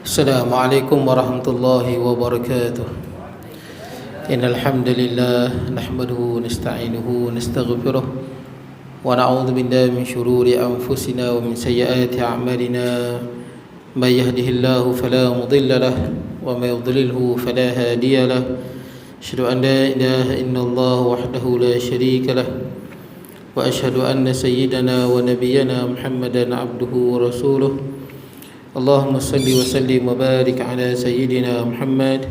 Assalamualaikum warahmatullahi wabarakatuh. Innal hamdalillah nahmaduhu wa nasta'inuhu wa nastaghfiruh wa na'udzu billahi min shururi anfusina wa min sayyiati a'malina. May yahdihillahu fala mudilla lahu wa may yudlilhu fala hadiya lahu. Asyhadu an la ilaha illallah wahdahu la syarika lahu wa asyhadu anna sayyidana wa nabiyyana Muhammadan abduhu wa rasuluh. Allahumma salli wa sallim wa barik ala sayyidina Muhammad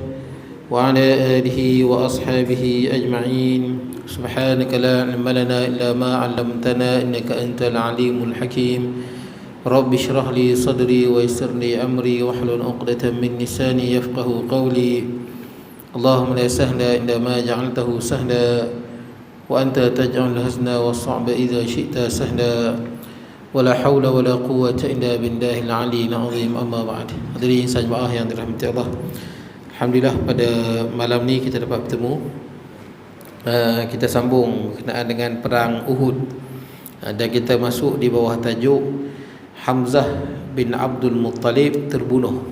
wa ala alihi wa ashabihi ajma'in. Subhanaka la ilma lana illa ma 'allamtana innaka antal alimul hakim. Rabbi shrah li sadri wa yassir li amri wahlul 'uqdatam min lisani yafqahu qawli. Allahumma la sahla illa ma ja'altahu sahla wa anta taj'alul hazna was-sa'ba idza syi'ta sahla. Wala haula wala quwwata illa billahil aliyyil azim. Amma ba'd. Hadirin jemaah yang dirahmati Allah, alhamdulillah pada malam ni kita dapat bertemu. Kita sambung kenaan dengan perang Uhud, dan kita masuk di bawah tajuk Hamzah bin Abdul Muttalib terbunuh.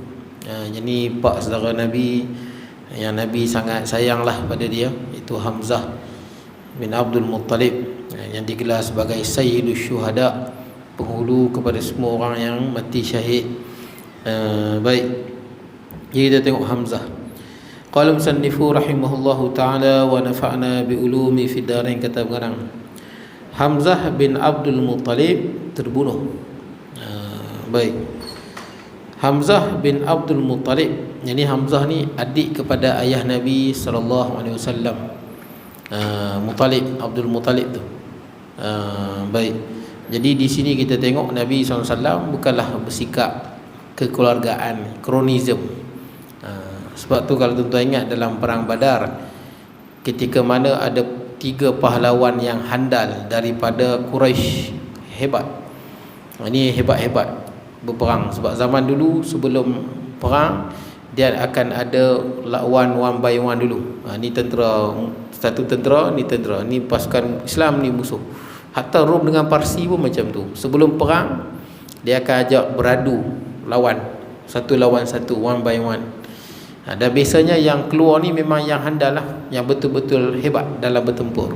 Jadi pak saudara Nabi yang Nabi sangat sayanglah pada dia, itu Hamzah bin Abdul Muttalib, yang digelar sebagai Sayyidus Syuhada, penghulu kepada semua orang yang mati syahid. Baik, jadi kita tengok Hamzah. Qala musannifu rahimahullahu ta'ala wa nafa'na bi ulumi fid darain. Kata pengarang, Hamzah bin Abdul Muttalib terbunuh. Baik, Hamzah bin Abdul Muttalib, jadi Hamzah ni adik kepada ayah Nabi sallallahu alaihi wasallam. Muttalib, Abdul Muttalib tu. Baik, jadi di sini kita tengok Nabi SAW bukanlah bersikap kekeluargaan, kronisme. Sebab tu kalau tuan-tuan ingat dalam perang Badar, ketika mana ada 3 pahlawan yang handal daripada Quraisy, hebat. Ini hebat-hebat berperang. Sebab zaman dulu sebelum perang, dia akan ada lawan one by one dulu. Ni tentera, satu tentera, ni tentera, ni pasukan Islam, ni musuh. Hatta Rom dengan Parsi pun macam tu. Sebelum perang, dia akan ajak beradu lawan, satu lawan satu, one by one. Dan biasanya yang keluar ni memang yang handal lah, yang betul-betul hebat dalam bertempur.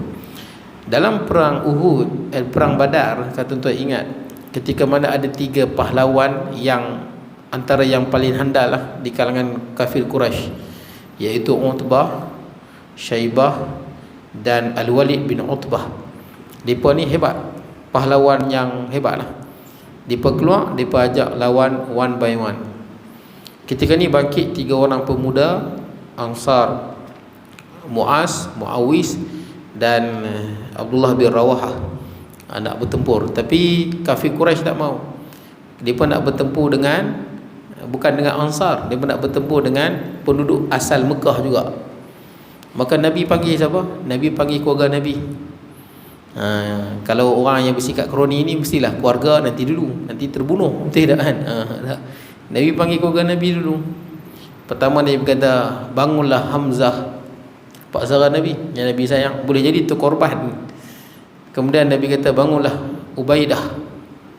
Dalam perang Uhud, perang Badar, kalau tuan-tuan ingat, ketika mana ada 3 pahlawan yang antara yang paling handal lah di kalangan kafir Quraisy, iaitu Utbah, Syaibah dan Al-Walid bin Utbah. Mereka ni hebat, pahlawan yang hebat lah. Mereka keluar, mereka ajak lawan one by one. Ketika ni bangkit 3 orang pemuda Ansar, Muaz, Muawiz dan Abdullah bin Rawahah, nak bertempur. Tapi kafir Quraisy tak mau. Mereka nak bertempur dengan, bukan dengan Ansar, mereka nak bertempur dengan penduduk asal Mekah juga. Maka Nabi panggil siapa? Nabi panggil keluarga Nabi. Kalau orang yang bersikap kroni ni mestilah keluarga nanti dulu, nanti terbunuh, betul tak kan? Nabi panggil keluarga Nabi dulu. Pertama Nabi berkata, bangunlah Hamzah, pak saudara Nabi yang Nabi sayang, boleh jadi tu korban. Kemudian Nabi kata, bangunlah Ubaidah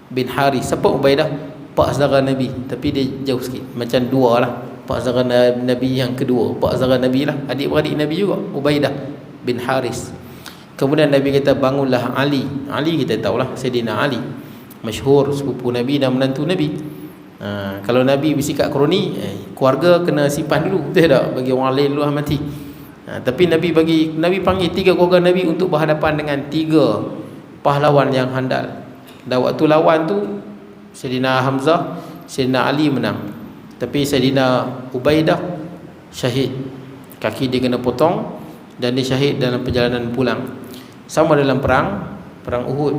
bin Haris. Siapa Ubaidah? Pak saudara Nabi, tapi dia jauh sikit, macam 2 lah. Pak saudara Nabi yang kedua, pak saudara Nabi lah, adik-beradik Nabi juga, Ubaidah bin Haris. Kemudian Nabi kata, bangunlah Ali. Ali kita tahulah, Sayyidina Ali, masyhur sepupu Nabi dan menantu Nabi. Kalau Nabi bersikap kroni, keluarga kena simpan dulu, betul tak? Bagi orang lain dulu mati. Tapi Nabi panggil 3 keluarga Nabi untuk berhadapan dengan 3 pahlawan yang handal. Dan waktu lawan tu, Sayyidina Hamzah, Sayyidina Ali menang. Tapi Sayyidina Ubaidah syahid, kaki dia kena potong dan dia syahid dalam perjalanan pulang. Sama dalam perang Uhud.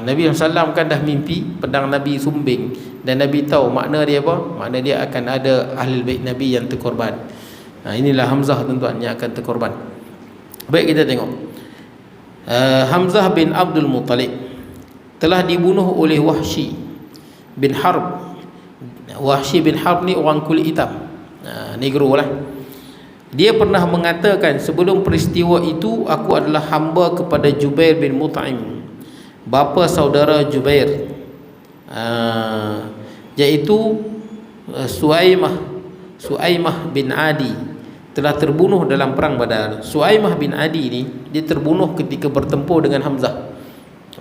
Nabi SAW kan dah mimpi pedang Nabi sumbing, dan Nabi tahu makna dia apa? Makna dia akan ada ahli bait Nabi yang terkorban. Inilah Hamzah tuan-tuan yang akan terkorban. Baik, kita tengok. Hamzah bin Abdul Muttalib telah dibunuh oleh Wahsy bin Harb. Wahsy bin Harb ni orang kulit hitam, negro lah. Dia pernah mengatakan, sebelum peristiwa itu aku adalah hamba kepada Jubair bin Mut'im, bapa saudara Jubair, iaitu Suaimah bin Adi telah terbunuh dalam perang Badar. Suaimah bin Adi ni dia terbunuh ketika bertempur dengan Hamzah.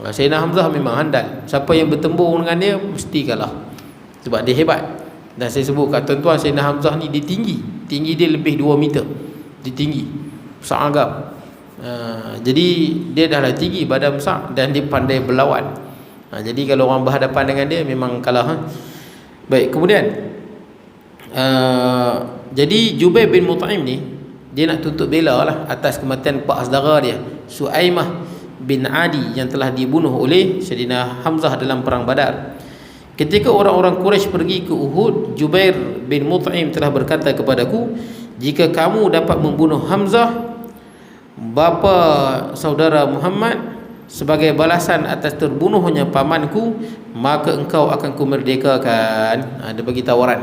Sayyidina Hamzah memang handal. Siapa yang bertempur dengan dia mesti kalah, sebab dia hebat. Dan saya sebut kat tuan-tuan, Sayyidina Hamzah ni dia tinggi dia lebih 2 meter. Dia tinggi, besar agam. Jadi dia dah lah tinggi, badan besar, dan dia pandai berlawan. Jadi kalau orang berhadapan dengan dia memang kalah. Baik, kemudian jadi Jubair bin Mut'im ni dia nak tuntut bela lah atas kematian pak saudara dia Suaimah bin Adi yang telah dibunuh oleh Sayyidina Hamzah dalam perang Badar. Ketika orang-orang Quraisy pergi ke Uhud, Jubair bin Mut'im telah berkata kepadaku, jika kamu dapat membunuh Hamzah bapa saudara Muhammad sebagai balasan atas terbunuhnya pamanku, maka engkau akan kumerdekakan. Dia bagi tawaran,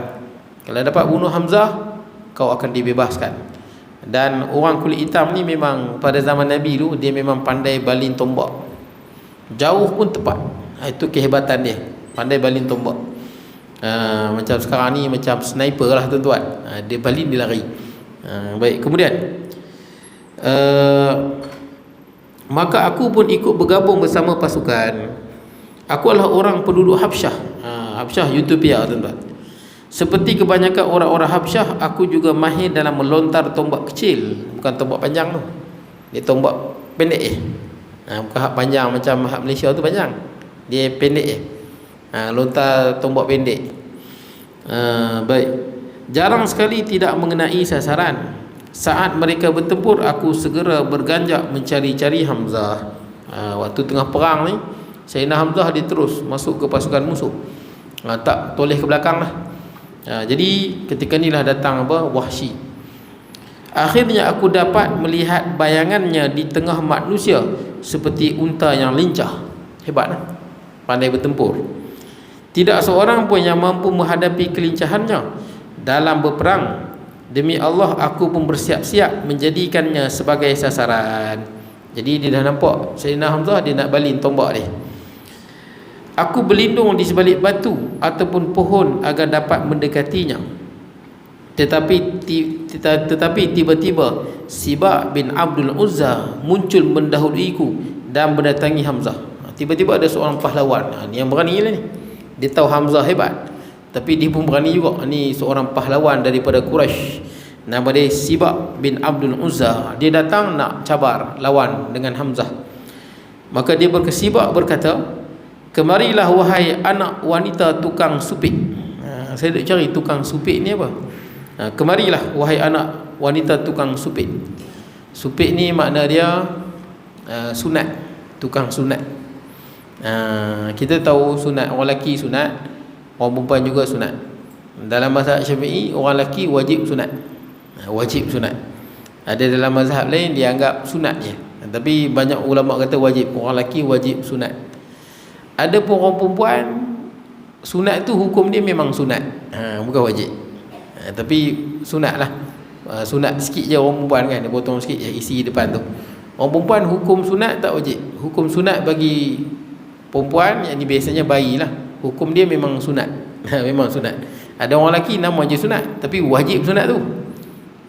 kalau dapat bunuh Hamzah kau akan dibebaskan. Dan orang kulit hitam ni memang pada zaman Nabi tu dia memang pandai baling tombak, jauh pun tepat. Itu kehebatan dia, pandai baling tombak. Macam sekarang ni macam sniper lah tuan-tuan. Dia baling, dia lari. Baik, kemudian maka aku pun ikut bergabung bersama pasukan. Aku adalah orang penduduk Habsyah. Habsyah Ethiopia tuan-tuan. Seperti kebanyakan orang-orang Habsyah, aku juga mahir dalam melontar tombak kecil. Bukan tombak panjang tu, dia tombak pendek bukan hak panjang macam hak Malaysia tu panjang, dia pendek lontar tombak pendek. Baik, jarang sekali tidak mengenai sasaran. Saat mereka bertempur, aku segera berganjak mencari-cari Hamzah. Waktu tengah perang ni, Sayyidina Hamzah dia terus masuk ke pasukan musuh, tak toleh ke belakang lah. Jadi ketika inilah datang Wahsy. Akhirnya aku dapat melihat bayangannya di tengah manusia seperti unta yang lincah. Hebat lah, pandai bertempur. Tidak seorang pun yang mampu menghadapi kelincahannya dalam berperang. Demi Allah, aku pun bersiap-siap menjadikannya sebagai sasaran. Jadi dia dah nampak Sayyidina Hamzah, dia nak baling tombak dia. Aku berlindung di sebalik batu ataupun pohon agar dapat mendekatinya. Tetapi tiba-tiba Sibak bin Abdul Uzza muncul mendahuluiku dan mendatangi Hamzah. Tiba-tiba ada seorang pahlawan. Ni yang berani lah ni. Dia tahu Hamzah hebat, tapi dia pun berani juga. Ni seorang pahlawan daripada Quraisy, nama dia Sibak bin Abdul Uzza. Dia datang nak cabar lawan dengan Hamzah. Maka dia berkesibak berkata, kemarilah wahai anak wanita tukang supik. Saya nak cari tukang supik ni apa. Kemarilah wahai anak wanita tukang supik. Supik ni makna dia sunat, tukang sunat. Kita tahu sunat, orang lelaki sunat, orang perempuan juga sunat. Dalam mazhab Syafi'i, orang lelaki wajib sunat. Wajib sunat. Ada dalam mazhab lain dia anggap sunat je, tapi banyak ulama kata wajib, orang lelaki wajib sunat. Ada pun orang perempuan sunat tu hukum dia memang sunat, bukan wajib, tapi sunat lah. Sunat sikit je orang perempuan kan, dia potong sikit je isi depan tu. Orang perempuan hukum sunat tak wajib. Hukum sunat bagi perempuan yang ni biasanya bayi lah, hukum dia memang sunat. Memang sunat. Ada orang lelaki nama je sunat, tapi wajib sunat tu.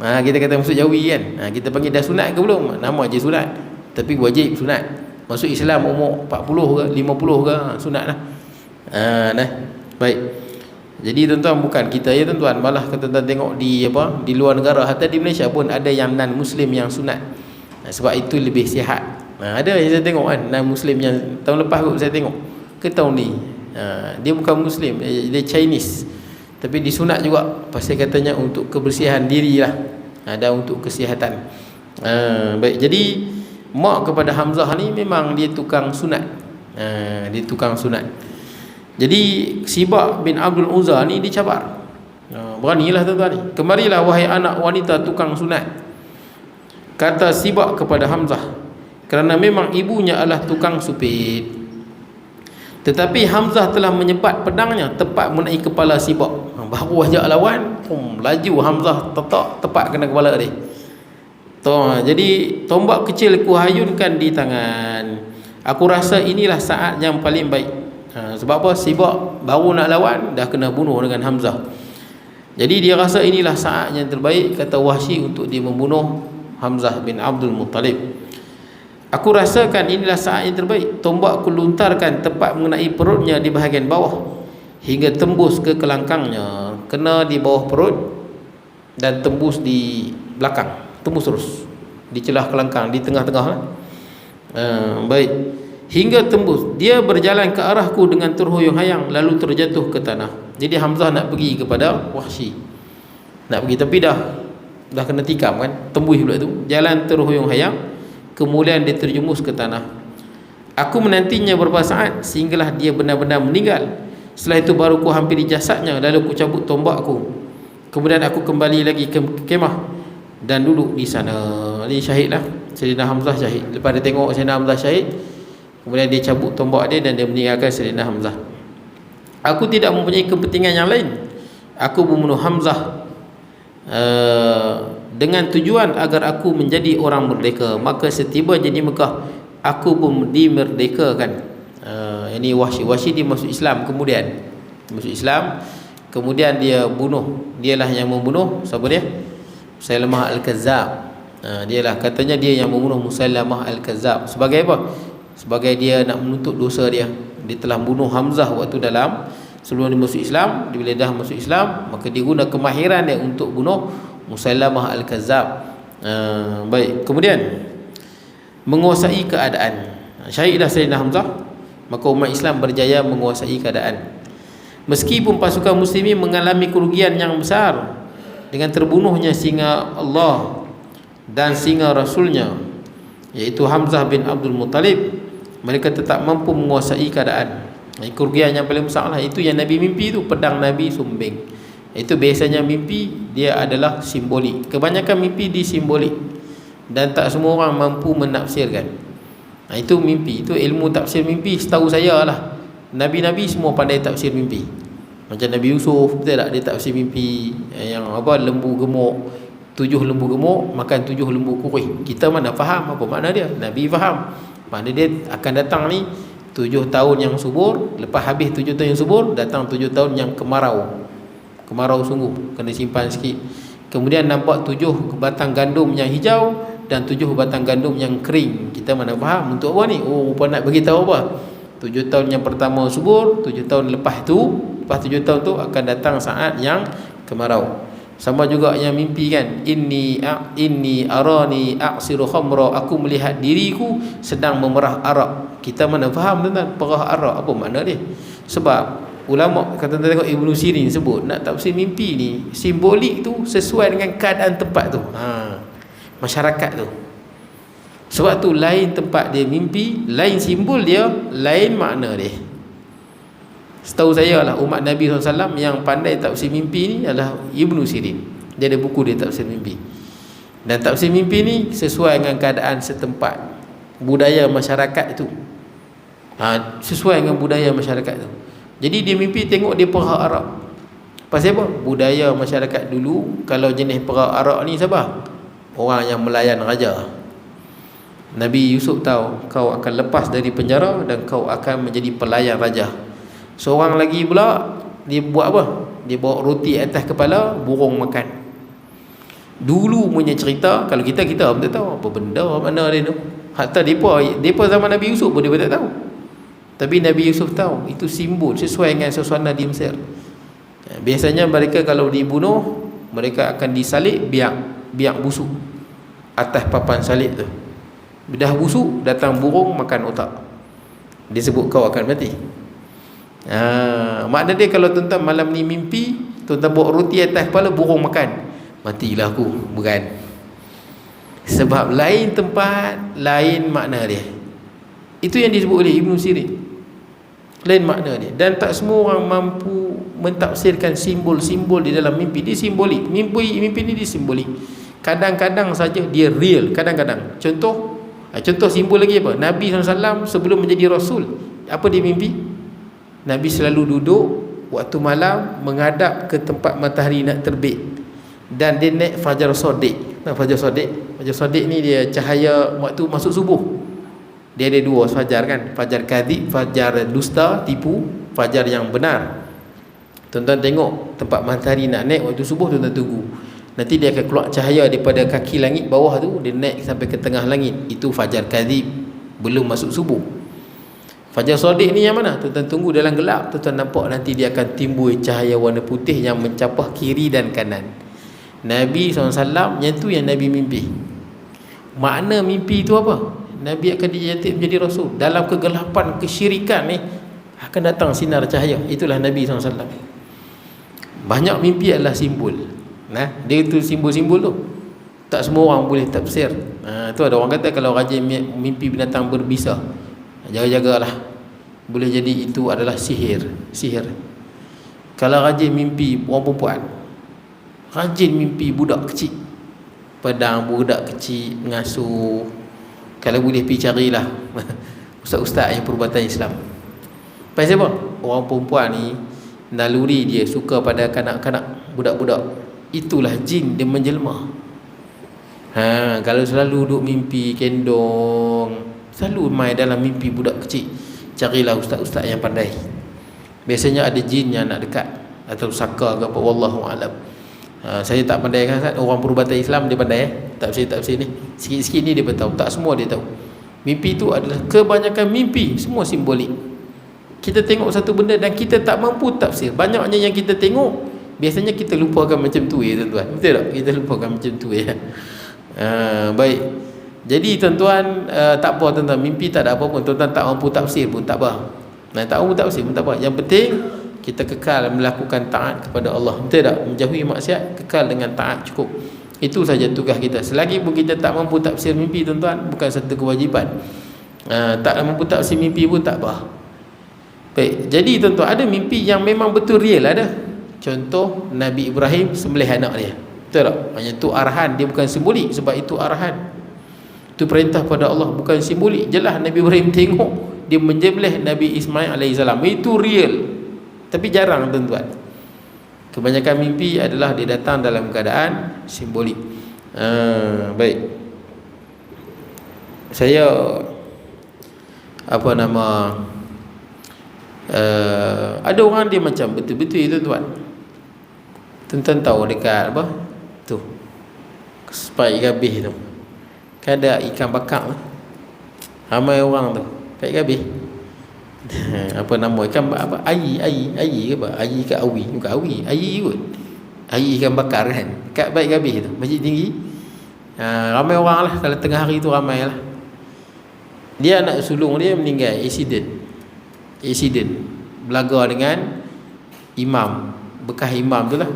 Kita kata masuk Jawi kan, kita panggil dah sunat ke belum, nama je sunat, tapi wajib sunat. Masuk Islam umur 40 ke 50 ke, sunat lah. Baik. Jadi tuan-tuan, bukan kita ya tuan-tuan, malah tuan-tuan tengok di di luar negara, hatta di Malaysia pun ada yang non muslim yang sunat. Sebab itu lebih sihat. Ada yang saya tengok kan, non muslim yang tahun lepas saya tengok ke tahun ni, dia bukan muslim, dia Chinese, tapi disunat juga pasal katanya untuk kebersihan diri lah, dan untuk kesihatan. Baik, jadi mak kepada Hamzah ni memang dia tukang sunat. Dia tukang sunat. Jadi Sibak bin Abdul Uzza ni dicabar. Beranilah tuan-tuan ni. Kemarilah wahai anak wanita tukang sunat, kata Sibak kepada Hamzah, kerana memang ibunya adalah tukang supit. Tetapi Hamzah telah menyebat pedangnya tepat mengenai kepala Sibak. Baru ajak lawan, laju Hamzah tepat kena kepala dia. Jadi tombak kecil ku hayunkan di tangan. Aku rasa inilah saat yang paling baik. Sebab apa? Sibak baru nak lawan dah kena bunuh dengan Hamzah. Jadi dia rasa inilah saat yang terbaik, kata Wahsy, untuk dia membunuh Hamzah bin Abdul Muttalib. Aku rasakan inilah saat yang terbaik. Tombak aku luntarkan tepat mengenai perutnya di bahagian bawah hingga tembus ke kelangkangnya, kena di bawah perut dan tembus di belakang, tembus terus di celah kelangkang, di tengah-tengah. Baik, hingga tembus. Dia berjalan ke arahku dengan terhuyung-hayang lalu terjatuh ke tanah. Jadi Hamzah nak pergi kepada Wahsy, nak pergi, tapi dah kena tikam kan, tembus pula tu, jalan terhuyung-hayang, kemudian dia terjumus ke tanah. Aku menantinya beberapa saat sehinggalah dia benar-benar meninggal. Setelah itu baru ku hampiri jasadnya, lalu ku cabut tombakku. Kemudian aku kembali lagi ke kemah dan duduk di sana. Ini syahid lah, Sayyidina Hamzah syahid. Lepas dia tengok Sayyidina Hamzah syahid, kemudian dia cabut tombak dia dan dia meninggalkan Sayyidina Hamzah. Aku tidak mempunyai kepentingan yang lain. Aku membunuh Hamzah dengan tujuan agar aku menjadi orang merdeka. Maka setibanya di Mekah, aku pun dimerdekakan. Ini Wahsy dia masuk Islam, kemudian masuk Islam, kemudian dia bunuh. Dialah yang membunuh siapa dia? Musailamah Al-Kazzab. Dialah, katanya dia yang membunuh Musailamah Al-Kazzab. Sebagai apa? Sebagai dia nak menuntut dosa dia. Dia telah bunuh Hamzah waktu dalam, sebelum dia masuk Islam. Bila dah masuk Islam, maka dia guna kemahiran dia untuk bunuh Musailamah Al-Kazzab. Baik, kemudian menguasai keadaan. Syahid dah Sayyidina Hamzah, maka umat Islam berjaya menguasai keadaan. Meskipun pasukan muslimin mengalami kerugian yang besar dengan terbunuhnya singa Allah dan singa Rasulnya, iaitu Hamzah bin Abdul Muttalib, mereka tetap mampu menguasai keadaan. Kerugian yang paling besar lah, itu yang Nabi mimpi tu, pedang Nabi sumbing. Itu biasanya mimpi dia adalah simbolik. Kebanyakan mimpi disimbolik dan tak semua orang mampu menafsirkan. Itu mimpi, itu ilmu tafsir mimpi setahu saya lah. Nabi-nabi semua pandai tafsir mimpi. Macam Nabi Yusuf, betul tak? Dia tafsir mimpi yang apa, lembu gemuk, 7 lembu gemuk makan 7 lembu kurih. Kita mana faham apa makna dia? Nabi faham. Makna dia akan datang ni 7 tahun yang subur, lepas habis 7 tahun yang subur, datang 7 tahun yang kemarau. Kemarau sungguh, kena simpan sikit. Kemudian nampak 7 batang gandum yang hijau dan 7 batang gandum yang kering. Kita mana faham untuk apa ni? Oh, rupa nak beritahu apa? 7 tahun yang pertama subur, 7 tahun lepas tu, lepas 7 tahun tu akan datang saat yang kemarau. Sama juga yang mimpi kan, inni arani a'siru khamra, aku melihat diriku sedang memerah arak. Kita mana faham tentang perah arak, apa makna dia? Sebab ulama kata tengok Ibnu Sirin sebut, nak tafsir mimpi ni simbolik tu sesuai dengan keadaan tempat tu. Masyarakat tu. Sebab tu lain tempat dia mimpi, lain simbol dia, lain makna dia. Setahu saya lah, umat Nabi SAW yang pandai tafsir mimpi ni adalah Ibnu Sirin. Dia ada buku dia tafsir mimpi. Dan tafsir mimpi ni sesuai dengan keadaan setempat, budaya masyarakat itu. Sesuai dengan budaya masyarakat tu. Jadi dia mimpi tengok dia perah arak. Pasal apa? Budaya masyarakat dulu, kalau jenis perah arak ni siapa? Orang yang melayan raja. Nabi Yusuf tahu kau akan lepas dari penjara dan kau akan menjadi pelayan raja. Seorang lagi pula, dia buat apa? Dia bawa roti atas kepala, burung makan. Dulu punya cerita, kalau kita pun tak tahu apa benda mana dia tu. Hatta depa zaman Nabi Yusuf pun dia tak tahu. Tapi Nabi Yusuf tahu, itu simbol sesuai dengan suasana di Mesir. Biasanya mereka kalau dibunuh, mereka akan disalib biak busuk atas papan salib tu. Dah busuk, datang burung makan otak. Dia sebut kau akan mati. Makna dia kalau tuan-tuan malam ni mimpi, tuan-tuan bawa roti atas kepala, burung makan, matilah aku, bukan. Sebab lain tempat, lain makna dia. Itu yang disebut oleh Ibnu Sirin, lain makna dia. Dan tak semua orang mampu mentafsirkan simbol-simbol di dalam mimpi. Dia simbolik. Mimpi ni dia simbolik. Kadang-kadang saja dia real, kadang-kadang. Contoh simbol lagi apa? Nabi SAW sebelum menjadi Rasul, apa dia mimpi? Nabi selalu duduk waktu malam menghadap ke tempat matahari nak terbit, dan dia naik Fajar Shadiq. Fajar Shadiq ni dia cahaya waktu masuk subuh. Dia ada 2 fajar kan, fajar kadhib, fajar dusta, tipu, fajar yang benar. Tuan-tuan tengok tempat matahari nak naik waktu subuh, tuan-tuan tunggu. Nanti dia akan keluar cahaya daripada kaki langit bawah tu, dia naik sampai ke tengah langit. Itu fajar kadhib, belum masuk subuh. Fajar sadiq ni yang mana? Tuan-tuan tunggu dalam gelap, tuan-tuan nampak nanti dia akan timbul cahaya warna putih yang mencapah kiri dan kanan. Nabi SAW yang tu yang Nabi mimpi. Makna mimpi itu apa? Nabi akan dijantik menjadi Rasul. Dalam kegelapan kesyirikan ni akan datang sinar cahaya. Itulah Nabi SAW. Banyak mimpi adalah simbol. Nah, dia itu simbol-simbol tu. Tak semua orang boleh tafsir. Tu ada orang kata kalau rajin mimpi binatang berbisa, jaga-jagalah. Boleh jadi itu adalah sihir. Kalau rajin mimpi orang perempuan, rajin mimpi budak kecil, pedang budak kecil ngasuh, kalau boleh pergi carilah ustaz-ustaz yang perubatan Islam. Pasal apa? Orang perempuan ni naluri dia suka pada kanak-kanak, budak-budak. Itulah jin dia menjelma. Kalau selalu duduk mimpi kendong, selalu main dalam mimpi budak kecil, carilah ustaz-ustaz yang pandai. Biasanya ada jin yang nak dekat atau saka ke apa, wallahu alam. Saya tak pandai kan, orang perubatan Islam dia pandai tafsir ni. Sikit-sikit ni dia tahu, tak semua dia tahu. Mimpi tu adalah kebanyakan mimpi semua simbolik. Kita tengok satu benda dan kita tak mampu tafsir. Banyaknya yang kita tengok, biasanya kita lupakan macam tu ya tuan-tuan. Betul tak? Kita lupakan macam tu ya. Baik. Jadi tuan-tuan, tak apa tuan-tuan, mimpi tak ada apa pun. Tuan-tuan tak mampu tafsir pun tak apa. Tak mampu tafsir pun tak apa. Yang penting kita kekal melakukan taat kepada Allah. Betul tak? Menjauhi maksiat, kekal dengan taat cukup. Itu saja tugas kita. Selagi pun kita tak mampu tafsir mimpi tuan-tuan, bukan satu kewajipan. Tak mampu tafsir mimpi pun tak apa. Baik, jadi tuan-tuan, ada mimpi yang memang betul real ada. Contoh Nabi Ibrahim sembelih anak dia. Betul tak? Hanya tu arahan, dia bukan simbolik, sebab itu arahan. Itu perintah pada Allah, bukan simbolik. Jelas Nabi Ibrahim tengok dia menyembelih Nabi Ismail alaihissalam. Itu real. Tapi jarang tuan-tuan. Kebanyakan mimpi adalah dia datang dalam keadaan simbolik. Baik. Saya ada orang dia macam betul-betul itu tuan. Tuan-tuan tahu dekat apa? Tu. Sepai gabih tu. Kan ada ikan bakar tu. Ramai orang tu. Pai gabih. Apa nama ikan apa? Ayi ke apa? Ayi ke awi? Bukan awi, ayi kot. Ayi ikan bakar kan. Kat baik gabih tu, Masjid Tinggi. Ramai orang lah kalau tengah hari tu ramai lah. Dia anak sulung dia meninggal, accident belaga dengan imam, bekas imam tu lah,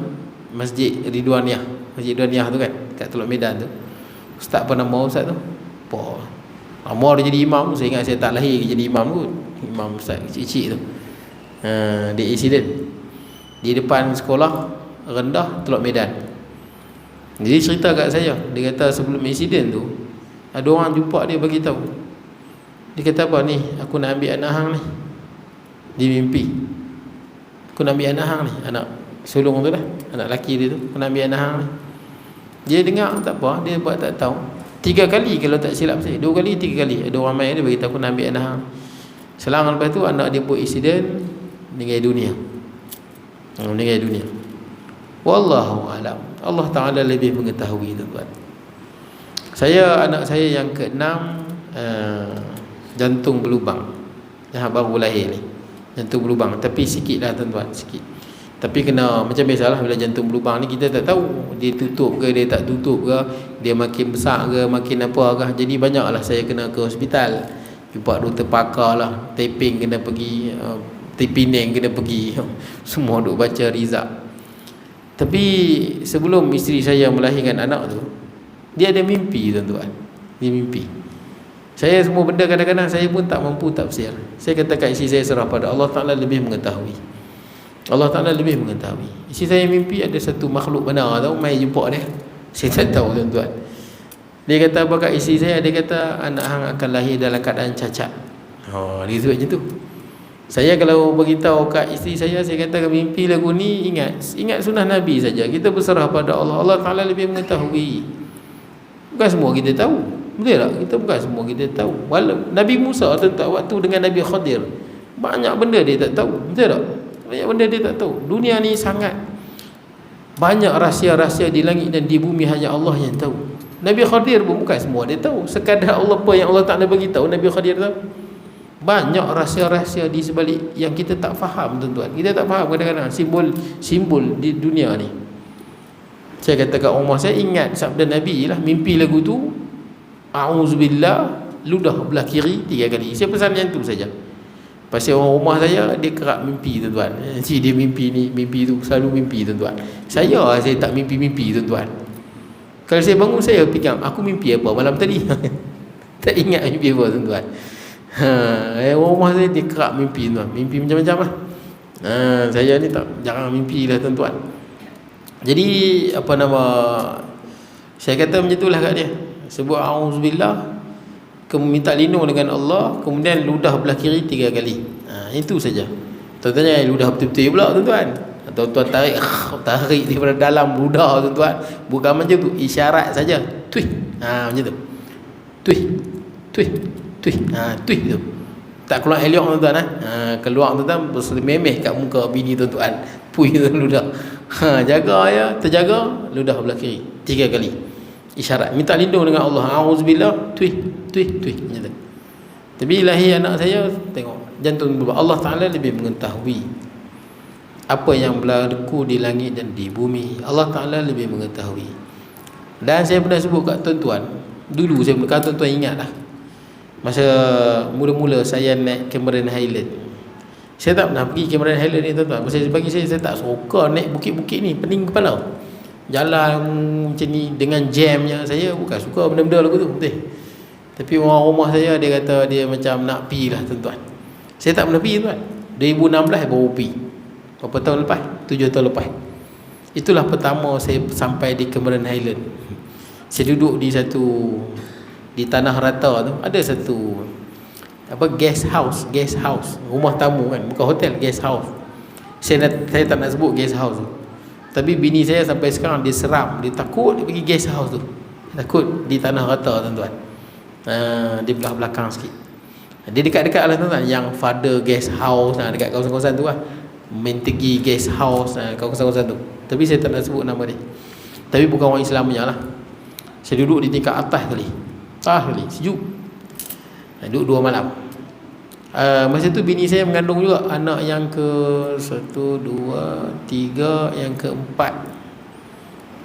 Masjid Ridwaniyah tu kan, kat Teluk Medan tu. Ustaz apa nama ustaz tu? Apa? Lama dia jadi imam, saya ingat saya tak lahir jadi imam kot. Imam ustaz kecil-kecil tu. Dia accident di depan sekolah rendah Teluk Medan. Jadi cerita kat saya, dia kata sebelum accident tu ada orang jumpa dia bagi tahu. Dia kata apa ni? Aku nak ambil anak hang ni. Di mimpi. Aku nak ambil anak hang ni, anak sulung tu lah, anak lelaki dia tu. Aku nak ambil anak hang ni. Dia dengar tak apa, dia buat tak tahu. 3 kali kalau tak silap saya, 2 kali 3 kali ada orang main dia bagi tahu aku nak ambil anak hang. Selang lepas tu anak dia buat insiden, meninggal dunia. Wallahu alam. Allah Taala lebih mengetahui tuan-tuan. Anak saya yang ke-6 jantung berlubang. Dah baru lahir ni. Jantung berlubang, tapi sikit lah tuan-tuan, sikit. Tapi kena macam biasalah bila jantung berlubang ni kita tak tahu dia tutup ke dia tak tutup ke, dia makin besar ke makin apa ke. Jadi banyaklah saya kena ke hospital. Jumpa doktor pakar lah, taping kena pergi, Penang kena pergi. Semua duk baca result. Tapi sebelum isteri saya melahirkan anak tu, dia ada mimpi tuan-tuan. Dia mimpi. Saya semua benda kadang-kadang saya pun tak mampu tafsir. Saya kata kat isteri saya, serah pada Allah Ta'ala lebih mengetahui. Allah Ta'ala lebih mengetahui. Isteri saya mimpi ada satu makhluk benar tahu, mai jumpa dia. Saya tak tahu tuan-tuan. Dia kata apa kat isteri saya? Dia kata anak hang akan lahir dalam keadaan cacat. Dia sebut macam tu. Saya kalau beritahu kat isteri saya kata mimpi lagu ni, ingat sunnah Nabi saja. Kita berserah pada Allah. Allah Ta'ala lebih mengetahui. Bukan semua kita tahu. Betul tak? Kita bukan semua kita tahu. Nabi Musa tentang waktu dengan Nabi Khadir, banyak benda dia tak tahu. Betul tak? banyak benda dia tak tahu. Dunia ni sangat banyak rahsia-rahsia di langit dan di bumi, hanya Allah yang tahu. Nabi Khadir pun bukan semua dia tahu. Sekadar Allah apa yang Allah Ta'ala bagi tahu, Nabi Khadir tahu. Banyak rahsia-rahsia di sebalik yang kita tak faham, tuan-tuan. Kita tak faham kadang-kadang simbol di dunia ni. Saya kata kat rumah, saya ingat sabda Nabi lah, mimpi lagu tu, a'udzubillah, ludah belah kiri 3 kali. Saya pesan yang tu saja. Pasal orang rumah saya, dia kerap mimpi, tuan-tuan. Dia mimpi ni, mimpi tu, selalu mimpi, tuan-tuan. Saya tak mimpi-mimpi, tuan-tuan. Kalau saya bangun, saya fikir, aku mimpi apa malam tadi? Tak ingat mimpi apa, tuan-tuan. Orang rumah saya, dia kerap mimpi, tuan. Mimpi macam-macam lah. Saya ni tak, jarang mimpi lah, tuan-tuan. Jadi, saya kata macam itulah kat dia. Sebut a'udzubillah, minta lindung dengan Allah, kemudian ludah belah kiri 3 kali. Itu saja. Tuan-tuan, ludah betul-betul pula, tuan-tuan. Tuan-tuan tarik daripada dalam ludah, tuan-tuan. Bukan macam tu, isyarat saja. Tuih. Macam tu. Tuih. Tuih tu. Tak keluar elok, tuan-tuan. Keluar, tuan-tuan, memeh kat muka bini, tuan-tuan. Puih tu ludah. Jaga ya, terjaga, ludah belah kiri 3 kali. Isyarat minta lindung dengan Allah. Auzubillah, tuih macam tu. Tapi lahir anak saya, tengok jantung berubah. Allah Ta'ala lebih mengetahui apa yang berlaku di langit dan di bumi. Allah Ta'ala lebih mengetahui. Dan saya pernah sebut kat tuan-tuan, dulu saya pernah, tuan-tuan ingat lah, masa mula-mula saya naik Cameron Highland. Saya tak pernah pergi Cameron Highland ni, tuan-tuan. Bagi saya tak suka naik bukit-bukit ni, pening kepala. Jalan macam ni dengan jamnya, saya bukan suka benda-benda lagu tu, betul. Tapi orang rumah saya, dia kata dia macam nak pi lah, tuan-tuan. Saya tak pernah pi, tuan. 2016 baru pi. Berapa tahun lepas? 7 tahun lepas. Itulah pertama saya sampai di Cameron Highland. Saya duduk di Tanah Rata tu, ada satu guest house, rumah tamu kan, bukan hotel, guest house. Saya tak nak sebut guest house tu. Tapi bini saya sampai sekarang dia seram, dia takut dia pergi guest house tu. Takut di Tanah Rata, tuan-tuan. Di belah belakang sikit. Dia dekat-dekat lah, tuan-tuan. Yang Father Guest House, dekat kawasan-kawasan tu lah. Mentegi Guest House, kawasan-kawasan tu. Tapi saya tak nak sebut nama dia. Tapi bukan orang Islam punya lah. Saya duduk di tingkat atas kali, sejuk. Duduk 2 malam. Masa tu bini saya mengandung juga anak yang ke 1, 2, 3, yang keempat.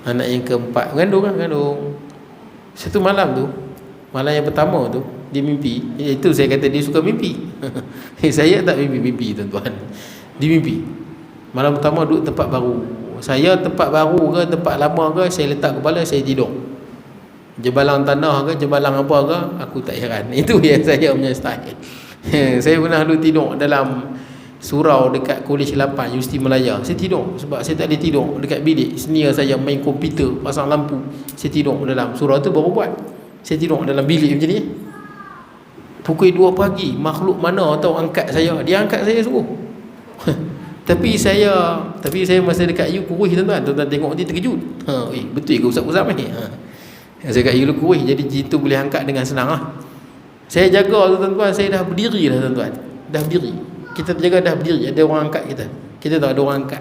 Anak yang keempat mengandung. Satu malam tu, malam yang pertama tu, dia mimpi. Itu saya kata dia suka mimpi. Saya tak mimpi, tuan-tuan. Dia mimpi. Malam pertama duduk tempat baru. Saya tempat baru ke tempat lama ke, saya letak kepala, saya tidur. Jembalang tanah ke, jembalang apa ke, aku tak heran. Itu yang saya punya style. Saya pernah dulu tidur dalam surau dekat Kolej 8 Universiti Malaya. Saya tidur sebab saya tak boleh tidur dekat bilik. Senior saya main komputer, pasang lampu. Saya tidur dalam surau tu baru buat. Saya tidur dalam bilik macam ni. Pukul 2 pagi, makhluk mana tahu angkat saya. Dia angkat saya suruh. Tapi saya masa dekat you kurus, tuan-tuan. Tuan-tuan tengok dia terkejut. Betul ke Ustaz ni? Saya kat you kurus, jadi jin tu boleh angkat dengan senang lah. Saya jaga tu, tuan-tuan. Saya dah berdiri dah, tuan-tuan. Dah berdiri. Kita jaga dah berdiri. Ada orang angkat kita. Kita tak ada orang angkat.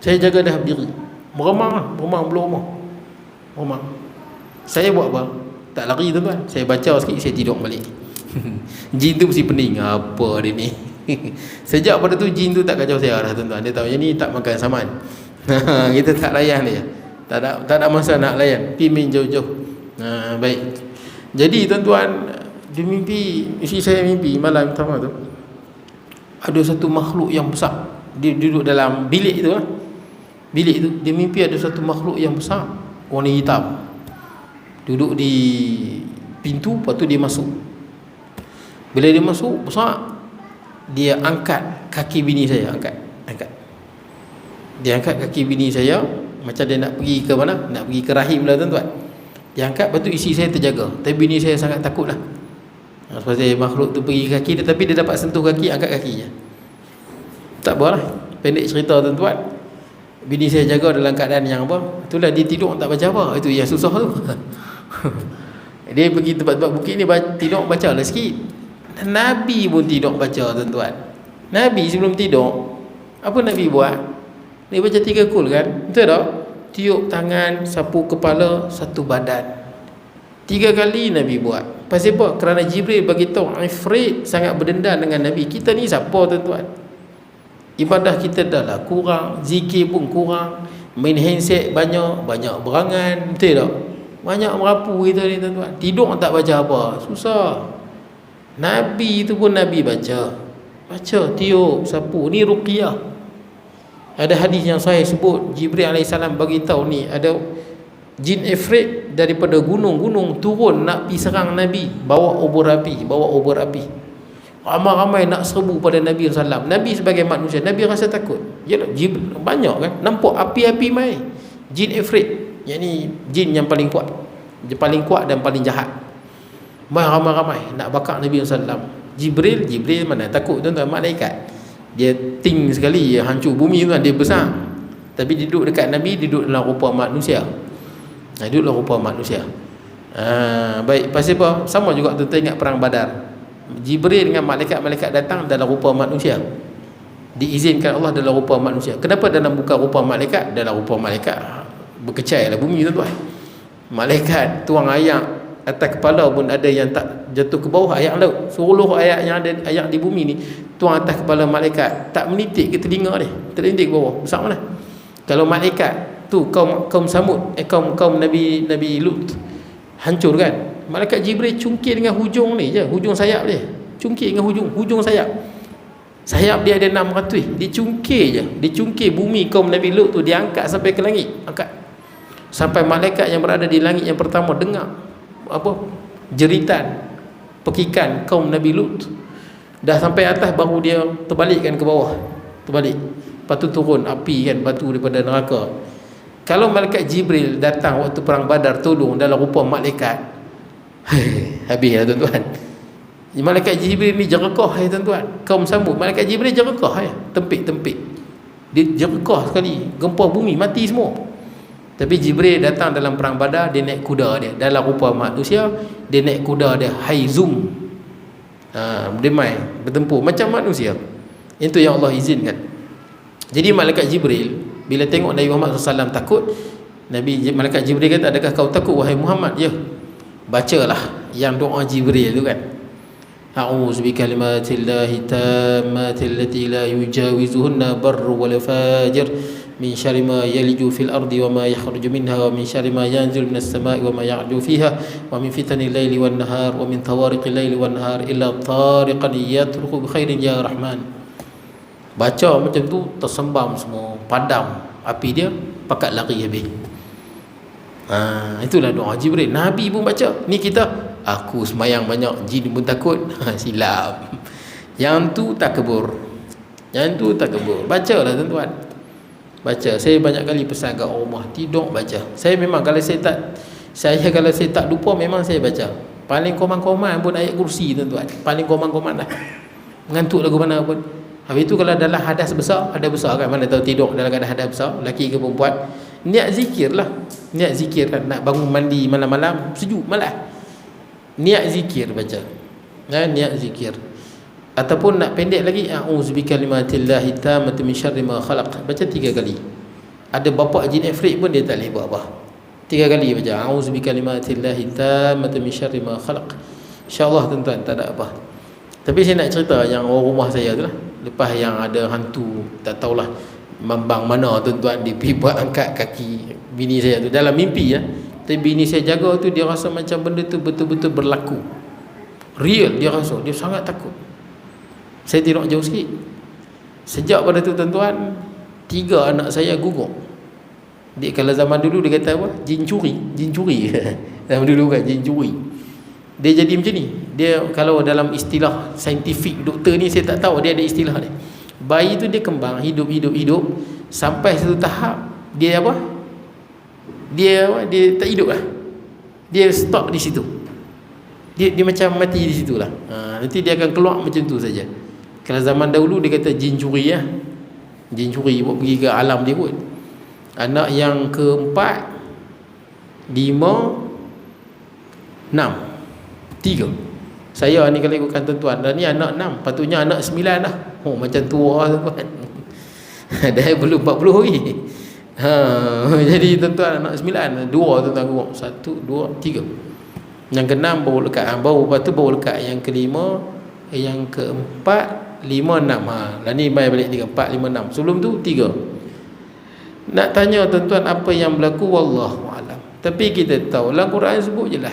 Saya jaga dah berdiri. Meremang belum rumah. Saya buat apa? Tak lari, tuan-tuan. Saya baca sikit, saya tidur balik. Jin tu mesti pening. Apa dia ni? Sejak pada tu jin tu tak kacau saya dah, tuan-tuan. Dia tahu yang ni tak makan saman. Kita tak layan dia. Tak ada masa nak layan. Pergi main jauh-jauh. Baik. Jadi, tuan-tuan, dia mimpi, isteri saya mimpi malam pertama tu, ada satu makhluk yang besar. Dia duduk dalam bilik tu lah. Bilik tu, dia mimpi ada satu makhluk yang besar, warna hitam, duduk di pintu. Lepas tu dia masuk. Bila dia masuk, besar, dia angkat kaki bini saya. Angkat. Dia angkat kaki bini saya, macam dia nak pergi ke mana, nak pergi ke rahim lah, tuan-tuan. Dia angkat, lepas tu isi saya terjaga. Tapi bini saya sangat takut lah. Sebab makhluk tu pergi kaki dia, tapi dia dapat sentuh kaki, angkat kakinya. Tak apa lah, pendek cerita, tuan-tuan. Bini saya jaga dalam keadaan yang apa, itulah dia tidur tak baca apa. Itu yang susah tu. Dia pergi tempat-tempat bukit ni, tidur baca lah sikit. Dan Nabi pun tidur baca, tuan-tuan. Nabi sebelum tidur, Apa Nabi buat? Nabi baca 3 kul kan? Betul tak? Tiup tangan, sapu kepala, satu badan. 3 kali Nabi buat. Pasal apa? Kerana Jibril bagi tahu Ifrit sangat berdendam dengan Nabi. Kita ni siapa tuan-tuan? Ibadah kita dah lah kurang, zikir pun kurang, main handset banyak berangan, betul tak? Banyak merapu kita ni tuan-tuan. Tidur tak baca apa, susah. Nabi tu pun Nabi baca, tiup, sapu. Ni ruqyah. Ada hadis yang saya sebut Jibril AS bagi tahu ni ada jin Ifrit daripada gunung-gunung turun nak pergi serang Nabi, bawa obor api. Ramai-ramai nak serbu pada Nabi SAW. Nabi sebagai manusia, Nabi rasa takut. Yalah, Jibril banyak kan, nampak api-api mai. Jin Ifrit, yakni jin yang paling kuat. Dia paling kuat dan paling jahat. Mai ramai-ramai nak bakar Nabi SAW. Jibril mana takut tuan-tuan, malaikat. Dia ting sekali, dia hancur bumi tu kan, dia besar. Tapi duduk dekat Nabi, duduk dalam rupa manusia. Duduk dalam rupa manusia. Baik, pasal apa? Sama juga tuan-tuan ingat perang Badar. Jibril dengan malaikat datang dalam rupa manusia. Diizinkan Allah dalam rupa manusia. Kenapa dalam bukan rupa malaikat? Dalam rupa malaikat berkecai lah bumi tuan-tuan. Malaikat tuang ayak atas kepala pun ada yang tak jatuh ke bawah ayak laut. Seluruh ayak yang ada, ayak di bumi ni tuang atas kepala malaikat, tak menitik ke telinga dia, terlintik ke bawah. Besar mana? Kalau malaikat tu kaum Samud, kaum Nabi Lut hancur kan, malaikat Jibril cungkir dengan hujung ni je, hujung sayap dia, cungkir dengan hujung sayap. Sayap dia ada 6 ratui, dia cungkir je, dia cungkir bumi kaum Nabi Lut tu, dia angkat sampai ke langit, angkat sampai malaikat yang berada di langit yang pertama dengar jeritan pekikan kaum Nabi Lut. Dah sampai atas baru dia terbalikkan ke bawah, lepas tu turun api kan, batu daripada neraka. Kalau malaikat Jibril datang waktu perang Badar tolong dalam rupa malaikat, habislah tuan-tuan. Malaikat Jibril ni jerakah tuan-tuan. Kaum Samud, malaikat Jibril jerakah tempik dia jerakah sekali, gempa bumi, mati semua. Tapi Jibril datang dalam perang Badar, dia naik kuda dia dalam rupa manusia, dia naik kuda dia haizum. Dia bertempur macam manusia. Itu yang Allah izinkan. Jadi malaikat Jibril bila tengok Nabi Muhammad SAW takut, malaikat Jibril kata, adakah kau takut wahai Muhammad? Ya, bacalah yang doa Jibril tu kan. A'udzu bikalimatillahi tammati allati la yujawizuhunna barru wal fajir min syarri ma yaliju fil ardi wa ma yakhruju minha wa min syarri ma yanzilu minas samai wa ma ya'du fiha wa min fitanil laili wan nahar wa min tawariqil laili wan nahar illa tariqan yatruku bi khairin ya rahman. Baca macam tu tersembam semua, padam api dia, pakat lari habis. Itulah doa Jibril. Nabi pun baca. Ni kita, aku semayang banyak, jin pun takut. Silap. Yang tu takbur. Bacalah tuan-tuan. Baca. Saya banyak kali pesan kat rumah, tidur baca. Saya memang kalau saya tak lupa, memang saya baca. Paling koman-koman pun ayat kursi tuan-tuan. Paling koman-koman dah. Mengantuk lagu mana pun. Habis tu kalau dalam hadas besar, kan, mana tahu tidur dalam keadaan hadas besar, lelaki ke perempuan, niat zikir kan, nak bangun mandi malam-malam sejuk malah, niat zikir baca, niat zikir. Ataupun nak pendek lagi, a'udzu bikalimatillahi tammati min syarri ma khalaq, baca 3 kali. Ada bapa jin Ifrit pun dia tak boleh buat apa, 3 kali baca a'udzu bikalimatillahi tammati min syarri ma khalaq. InsyaAllah tuan-tuan tak ada apa. Tapi saya nak cerita yang orang rumah saya tu lah, lepas yang ada hantu, tak tahulah mambang mana tuan-tuan, dia pergi buat angkat kaki bini saya tu dalam mimpi ya. Tapi bini saya jaga tu, dia rasa macam benda tu betul-betul berlaku, real. Dia rasa, dia sangat takut. Saya tengok jauh sikit. Sejak pada tu tuan-tuan, 3 anak saya gugur. Kalau zaman dulu dia kata apa? Jin curi. Zaman dulu kan, jin curi. Dia jadi macam ni. Dia kalau dalam istilah saintifik doktor ni, saya tak tahu, dia ada istilah dia. Bayi tu dia kembang hidup sampai satu tahap dia apa? Dia tak hidup lah. Dia stop di situ. Dia macam mati di situlah. Nanti dia akan keluar macam tu saja. Kalau zaman dahulu dia kata jin curi ya. Jin curi buat pergi ke alam dia pun. Anak yang keempat, 5, 6, 3. Saya ni kalau ikutkan tuan-tuan, dan ni anak 6, patutnya anak 9 dah. Macam tua tuan-tuan. Dah belum 40 lagi. Jadi tuan-tuan anak 9, 2 tuan-tuan kurang. 1, 2, 3. Yang ke-6 baru lekat. Baru lepas tu baru lekat yang ke-5, yang ke-4, 5, 6. Lah ni mai balik 3, 4, 5, 6. Sebelum tu 3. Nak tanya tuan-tuan apa yang berlaku, wallahu alam. Tapi kita tahu dalam Quran sebut jelas,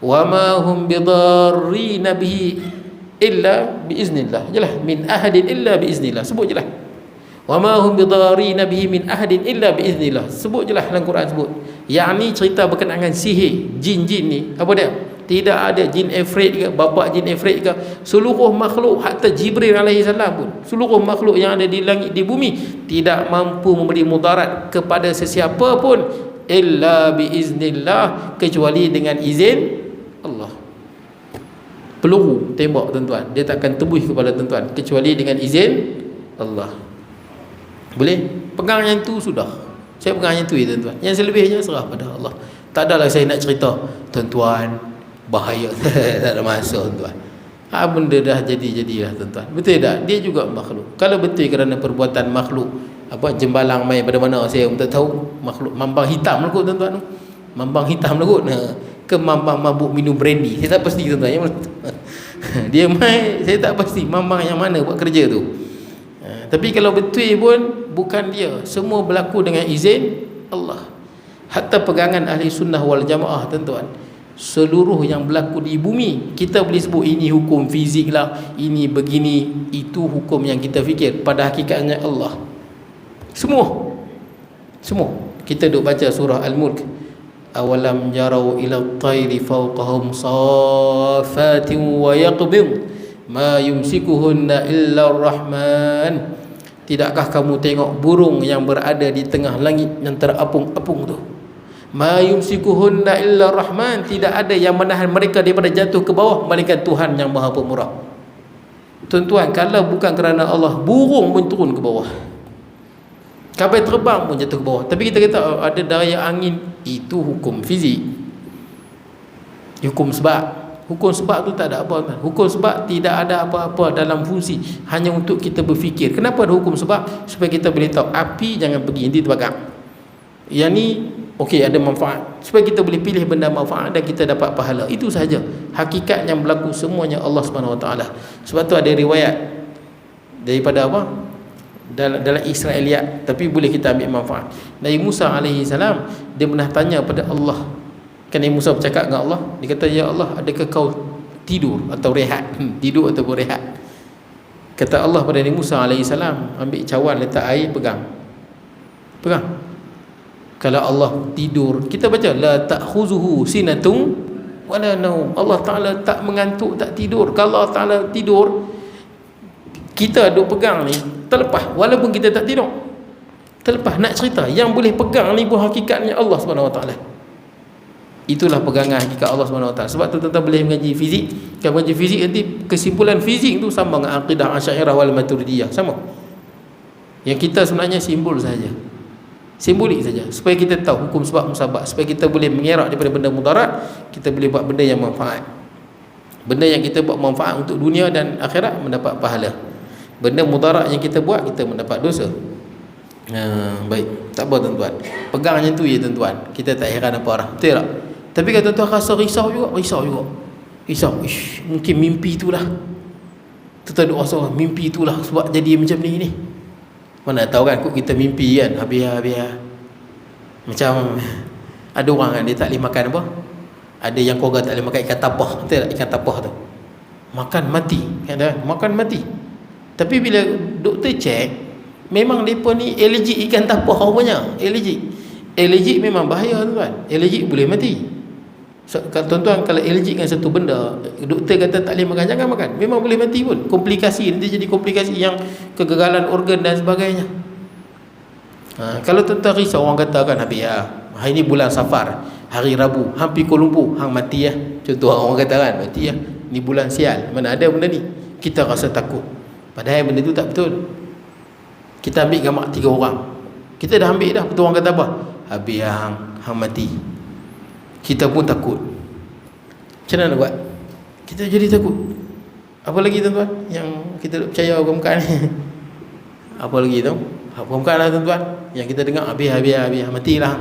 wa ma hum bidarrina bihi illa biiznillah. Jelas, min ahadin illa biiznillah. Sebut jelas. Wa ma hum bidarrina bihi min ahadin illa biiznillah. Sebut jelas dalam Quran sebut. Yang ni cerita berkenaan dengan sihir, jin-jin ni. Apa dia? Tidak ada jin Ifrit ke, bapa jin Ifrit ke, seluruh makhluk, hatta Jibril alaihi salam pun, seluruh makhluk yang ada di langit di bumi tidak mampu memberi mudarat kepada sesiapa pun illa biiznillah, kecuali dengan izin Allah. Peluru tembak tuan-tuan, dia takkan tembus kepada tuan-tuan kecuali dengan izin Allah. Boleh? Pegang yang tu sudah. Saya pegang yang tu ya tuan-tuan. Yang selebihnya serah pada Allah. Tak adalah saya nak cerita, tuan-tuan bahaya. Tak ada masa tuan-tuan. Benda dah jadi-jadilah tuan-tuan. Betul tak? Dia juga makhluk. Kalau betul kerana perbuatan makhluk, apa jembalang mai pada mana saya pun tak tahu. Makhluk mambang hitam lah kot tuan-tuan. Mambang hitam lah kot. Ke mambang mabuk minum brandy. Saya tak pasti tuan-tuan. Yang mana tu? Dia mai, saya tak pasti mambang yang mana buat kerja tu. Tapi kalau betul pun bukan dia. Semua berlaku dengan izin Allah. Hatta pegangan ahli sunnah wal jamaah tuan-tuan, seluruh yang berlaku di bumi, kita boleh sebut ini hukum fizik lah, ini begini, itu hukum yang kita fikir. Pada hakikatnya Allah. Semua kita duk baca surah Al-Mulk, awalam yarau ila at-tayri fawqahum safatin wa yaqbid ma yumsikuhunna illa ar-rahman. Tidakkah kamu tengok burung yang berada di tengah langit yang terapung-apung tu? Ma yumsikuhunna illa rahman, tidak ada yang menahan mereka daripada jatuh ke bawah melainkan Tuhan yang Maha Pemurah. Tuan-tuan, kalau bukan kerana Allah, burung pun turun ke bawah, kapal terbang pun jatuh ke bawah. Tapi kita kata ada daya angin, itu hukum fizik, hukum sebab. Hukum sebab tu tak ada apa. Hukum sebab tidak ada apa-apa dalam fungsi, hanya untuk kita berfikir. Kenapa ada hukum sebab? Supaya kita boleh tahu api jangan pergi, nanti terbakar. Yang ni okey, ada manfaat, supaya kita boleh pilih benda manfaat dan kita dapat pahala. Itu sahaja hakikat yang berlaku, semuanya Allah Subhanahu Wa Taala. Sebab tu ada riwayat daripada apa, dalam Israiliyat, tapi boleh kita ambil manfaat. Nabi Musa alaihi salam, dia pernah tanya pada Allah. Kan Nabi Musa bercakap dengan Allah, dia kata, ya Allah, adakah kau tidur atau rehat? Tidur atau berehat? Kata Allah pada Nabi Musa alaihi salam, ambil cawan, letak air, pegang. Kalau Allah tidur, kita baca la ta'khuzuhu sinatun wala naum. Allah Taala tak mengantuk, tak tidur. Kalau Allah Taala tidur, kita duk pegang ni terlepas, walaupun kita tak tidur, terlepas. Nak cerita yang boleh pegang ni pun hakikatnya Allah Subhanahu Wa Taala. Itulah pegangan hakikat Allah Subhanahu Wa Taala. Sebab tu tuan-tuan boleh mengaji fizik. Kalau mengaji fizik, nanti kesimpulan fizik tu sama dengan akidah Asy'ariyah wal Maturidiyah, sama. Yang kita sebenarnya simbol saja, simbolik saja, supaya kita tahu hukum sebab musabab, supaya kita boleh mengelak daripada benda mudarat, kita boleh buat benda yang manfaat. Benda yang kita buat manfaat untuk dunia dan akhirat, mendapat pahala. Benda mudarat yang kita buat, kita mendapat dosa. Baik, tak apa tuan-tuan, pegang macam tu ya tuan-tuan, kita tak heran apa arah, betul tak? Tapi kalau tuan-tuan rasa risau juga, mungkin mimpi itulah, kita duk rasa mimpi itulah sebab jadi macam ni. Mana tahu kan, kok kita mimpi kan, habis macam ada orang kan, dia tak boleh makan apa, ada yang keluarga tak boleh makan ikan tapah, betul tak? Ikan tapah tu makan mati kan, makan mati. Tapi bila doktor cek, memang mereka ni allergic ikan tapah rupanya. Allergic memang bahaya tuan-tuan. Allergic boleh mati. Tuan-tuan, kalau allergic dengan satu benda, doktor kata tak boleh makan, jangan makan. Memang boleh mati pun. Komplikasi, nanti jadi komplikasi yang kegagalan organ dan sebagainya. Kalau tuan-tuan risau, orang kata kan, habis hari ni bulan Safar, hari Rabu, hampir Kuala Lumpur, hang mati ya. Contoh orang kata kan, mati ya. Ni bulan sial. Mana ada benda ni? Kita rasa takut. Padahal benda tu tak betul. Kita ambil gambar 3 orang, kita dah ambil dah, betul orang kata apa? Habis hang mati. Kita pun takut. Macam mana nak buat? Kita jadi takut. Apa lagi tuan-tuan yang kita percaya bukan ni? Apa lagi tu? Bukanlah tuan-tuan, yang kita dengar habis, matilah.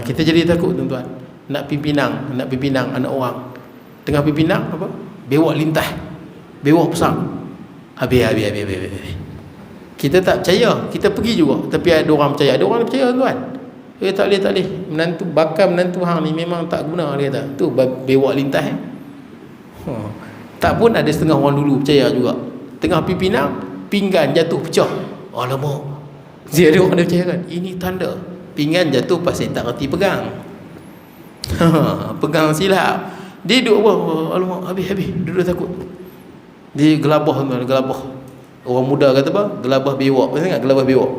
Kita jadi takut tuan-tuan. Nak pipinang anak orang. Tengah pipinang apa? Bewak lintah. Bewak besar. Habis. Kita tak percaya, kita pergi juga, tapi ada orang percaya, ada orang percaya tuan. Tak boleh. Menantu hang ni memang tak guna, dia kata. Tu bewak lintah. Tak pun ada setengah orang dulu percaya juga. Tengah pipinang, pinggan jatuh pecah. Alamak. Dia ada orang dia percaya kan, ini tanda pinggan jatuh pasal tak reti pegang. Pegang silap. Dia duduk alamak, habis duduk takut. Dia gelabah. Orang muda kata apa? Gelabah bewak. Pasal ingat gelabah bewak?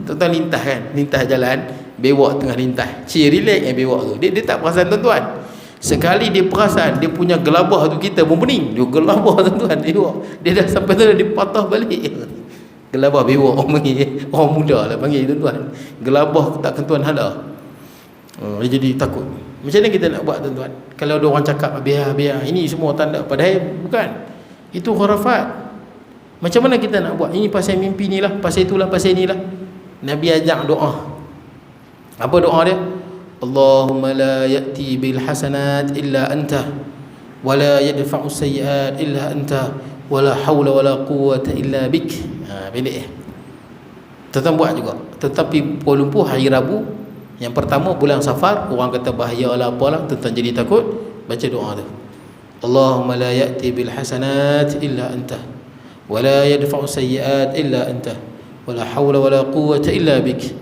Tuan-tuan lintah kan, lintah jalan, bewak tengah lintah. Relax bewak tu. Dia tak perasan tuan-tuan. Sekali dia perasan dia punya gelabah tu, kita pun pening. Dia gelabah tuan-tuan, dia dah sampai tu dia patah balik. Gelabah bewak orang muda lah panggil tuan-tuan. Gelabah takkan tuan hala. Dia jadi takut. Macam mana kita nak buat tuan-tuan? Kalau ada orang cakap biar ini semua tanda, padahal bukan. Itu khurafat. Macam mana kita nak buat? Ini pasal mimpi ni lah, pasal itulah, pasal inilah. Nabi ajak doa. Apa doa dia? Allahumma la ya'ti bil hasanat illa anta, wa la yadfa'u sayyi'at illa anta, wa la hawla wa la quwwata illa bik. Pendek. Tuan-tuan buat juga. Tetapi Kuala Lumpur hari Rabu, yang pertama bulan Safar, orang kata bahaya lah apalah, tuan-tuan jadi takut, baca doa tu. Allahumma la ya'ti bil hasanat illa anta, wa la yadfa'u sayyi'at illa anta, wa la hawla wa la quwwata illa bik.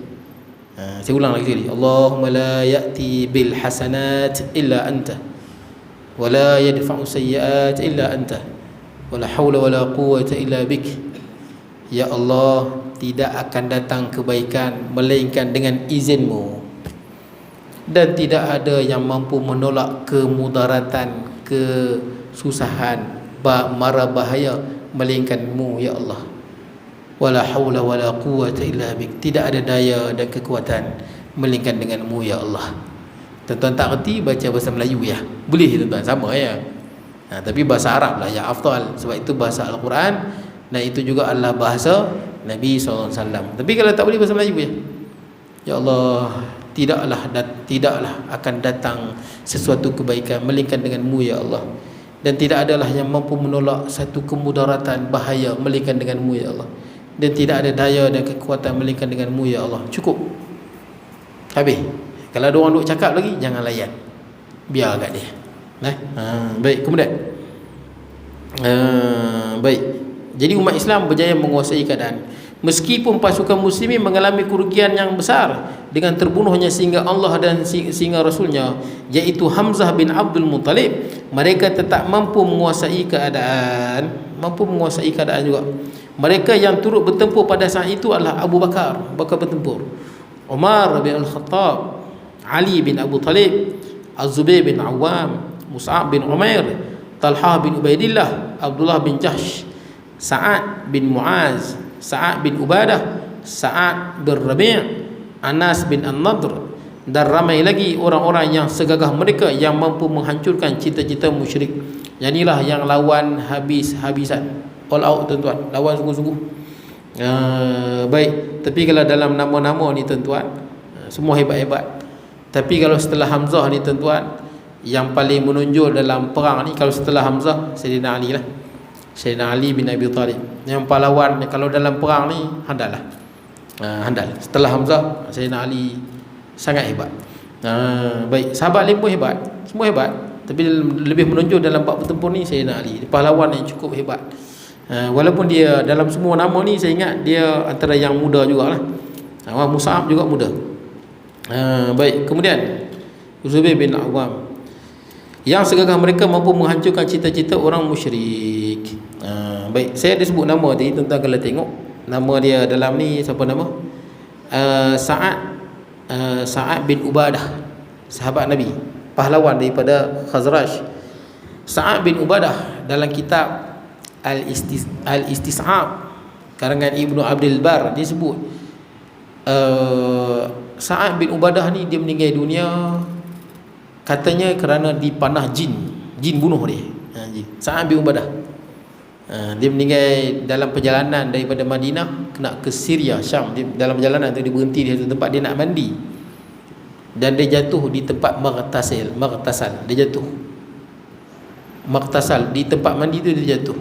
Saya ulang lagi sekali. Allahumma la ya'ti bil hasanat illa anta, wa la yadfa'u sayyi'at illa anta, wa la hawla wa la quwwata illa bik. Ya Allah, tidak akan datang kebaikan melainkan dengan izin-Mu, dan tidak ada yang mampu menolak kemudaratan, kesusahan, mara bahaya melainkan-Mu ya Allah. Wala haula wala quwwata illa bik. Tidak ada daya dan kekuatan melainkan dengan-Mu ya Allah. Tuan-tuan tak reti baca bahasa Melayu ya? Boleh tuan-tuan, sama ya. Tapi bahasa Arab lah yang afdal, sebab itu bahasa Al-Quran dan itu juga adalah bahasa Nabi SAW. Tapi kalau tak boleh bahasa Melayu ya, ya Allah, tidaklah akan datang sesuatu kebaikan melainkan dengan-Mu ya Allah, dan tidak adalah yang mampu menolak satu kemudaratan, bahaya melainkan dengan-Mu ya Allah, dan tidak ada daya dan kekuatan melainkan dengan-Mu ya Allah. Cukup. Habis. Kalau ada orang duk cakap lagi, jangan layan, biar kat dia. Baik, kemudian baik. Jadi umat Islam berjaya menguasai keadaan, meskipun pasukan muslimin mengalami kerugian yang besar dengan terbunuhnya singa Allah dan singa Rasulnya, iaitu Hamzah bin Abdul Muttalib. Mereka tetap mampu menguasai keadaan juga. Mereka yang turut bertempur pada saat itu adalah Abu Bakar bertempur, Umar bin Al-Khattab, Ali bin Abu Talib, Az-Zubair bin Awam, Mus'ab bin Umair, Talhah bin Ubaidillah, Abdullah bin Jahsh, Sa'ad bin Muaz, Sa'ad bin Ubadah, Sa'ad bin Rabi', Anas bin An-Nadr, dan ramai lagi orang-orang yang segagah mereka yang mampu menghancurkan cita-cita musyrik. Yang inilah yang lawan habis-habisan, all out tuan-tuan, lawan sungguh-sungguh. Baik, tapi kalau dalam nama-nama ni tuan-tuan, semua hebat-hebat. Tapi kalau setelah Hamzah ni tuan-tuan, yang paling menonjol dalam perang ni, kalau setelah Hamzah, Sayyidina Ali lah. Sayyidina Ali bin Abi Talib. Yang pahlawan kalau dalam perang ni handal lah. Handal. Setelah Hamzah, Sayyidina Ali sangat hebat. Baik, sahabat lain pun hebat, semua hebat, tapi lebih menonjol dalam bab bertempur ni Sayyidina Ali, pahlawan yang cukup hebat. Walaupun dia dalam semua nama ni, saya ingat dia antara yang muda jugalah. Mus'ab juga muda. Baik, kemudian Zubair bin Awam, yang segagah mereka mampu menghancurkan cita-cita orang musyrik. Baik, saya ada sebut nama tadi, tuan-tuan kalau tengok nama dia dalam ni, siapa nama? Sa'ad bin Ubadah, sahabat Nabi, pahlawan daripada Khazraj. Sa'ad bin Ubadah dalam kitab Al-Istis'ab karangan Ibnu Abdul Bar, dia sebut Sa'ad bin Ubadah ni dia meninggal dunia katanya kerana dipanah jin bunuh dia. Sa'ad bin Ubadah. Dia meninggal dalam perjalanan daripada Madinah nak ke Syria, Syam. Dalam perjalanan tu dia berhenti di satu tempat, dia nak mandi, dan dia jatuh di tempat Maghtasal. Dia jatuh Maghtasal, di tempat mandi tu dia jatuh.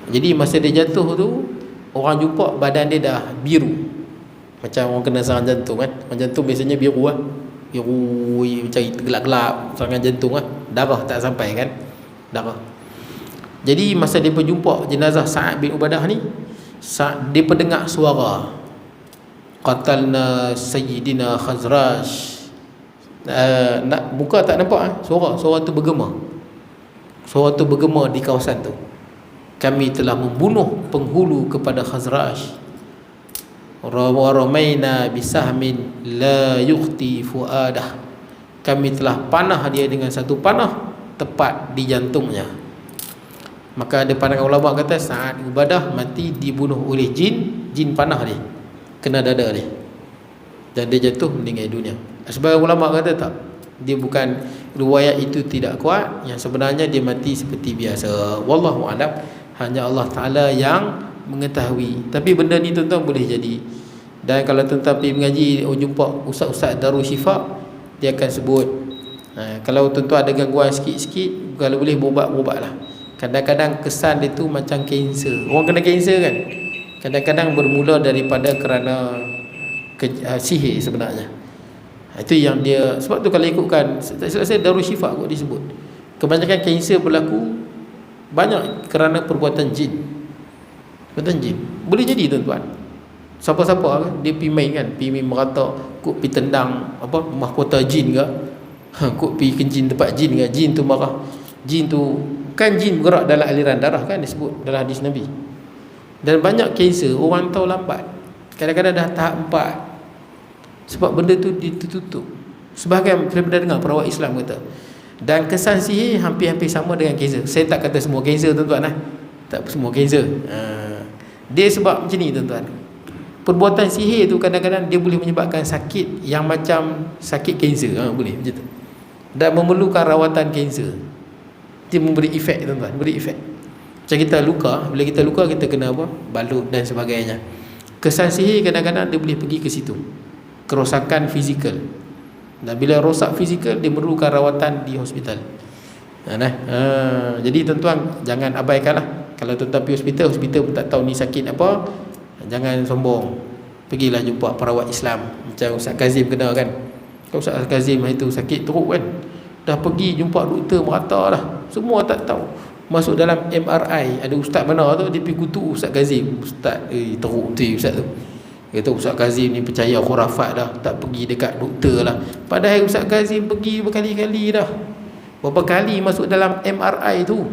Jadi masa dia jatuh tu, orang jumpa badan dia dah biru, macam orang kena serangan jantung kan. Serangan jantung biasanya biru lah, biru macam gelap-gelap, serangan jantung lah. Darah tak sampai kan, darah. Jadi masa dia berjumpa jenazah Sa'ad bin Ubadah ni, dia pendengar suara, qatalna sayyidina Khazraj. Nak buka tak nampak suara tu bergema. Suara tu bergema di kawasan tu. Kami telah membunuh penghulu kepada Khazraj. Wa ramaina bisahmin la yukhti fuadah. Kami telah panah dia dengan satu panah tepat di jantungnya. Maka ada pandangan ulama kata Sa'ad bin Ubadah mati dibunuh oleh jin panah dia, kena dada dia, dan dia jatuh meninggal dunia. Sebagai ulama kata tak, dia bukan, riwayat itu tidak kuat, yang sebenarnya dia mati seperti biasa. Wallahu a'lam, hanya Allah Ta'ala yang mengetahui. Tapi benda ni tuan-tuan boleh jadi. Dan kalau tuan-tuan pergi mengaji, jumpa ustaz-ustaz Darul Syifa, dia akan sebut, kalau tuan-tuan ada gangguan sikit-sikit, kalau boleh berubat lah. Kadang-kadang kesan dia tu macam kanser. Orang kena kanser kan, kadang-kadang bermula daripada kerana sihir sebenarnya. Itu yang dia, sebab tu kalau ikutkan, tak silap saya Darul Syifa kot disebut, kebanyakan kanser berlaku banyak kerana perbuatan jin. Perbuatan jin boleh jadi tuan-tuan. Siapa-siapa dia pergi main kan, pergi main merata, kut pergi tendang apa mahkota jin ke, kut pergi kencing tempat jin ke, jin tu marah. Jin tu kan jin bergerak dalam aliran darah kan, disebut dalam hadis Nabi. Dan banyak kanser orang tahu lambat, kadang-kadang dah tahap 4, sebab benda tu ditutup. Sebahagian saya pernah dengar perawat Islam kata, dan kesan sihir hampir-hampir sama dengan kanser. Saya tak kata semua kanser tuan-tuan, tak semua kanser. Dia sebab macam ni tuan-tuan. Perbuatan sihir tu kadang-kadang dia boleh menyebabkan sakit yang macam sakit kanser, boleh macam tu, dan memerlukan rawatan kanser. Dia memberi efek tuan-tuan, beri efek. Macam kita luka, bila kita luka kita kena apa? Balut dan sebagainya. Kesan sihir kadang-kadang dia boleh pergi ke situ, kerosakan fizikal. Dan bila rosak fizikal, dia memerlukan rawatan di hospital. Jadi tuan-tuan jangan abaikanlah. Kalau tuan-tuan pergi hospital pun tak tahu ni sakit apa, jangan sombong. Pergilah jumpa perawat Islam. Macam Ustaz Kazim kena kan. Kalau Ustaz Kazim itu sakit teruk kan, dah pergi jumpa doktor merata dah, semua tak tahu. Masuk dalam MRI, ada ustaz mana tu, dia pergi kutuk Ustaz Kazim. Ustaz teruk tu ustaz tu. Dia kata Ustaz Kazim ni percaya khurafat dah, tak pergi dekat doktor lah. Padahal Ustaz Kazim pergi berkali-kali dah. Berapa kali masuk dalam MRI tu.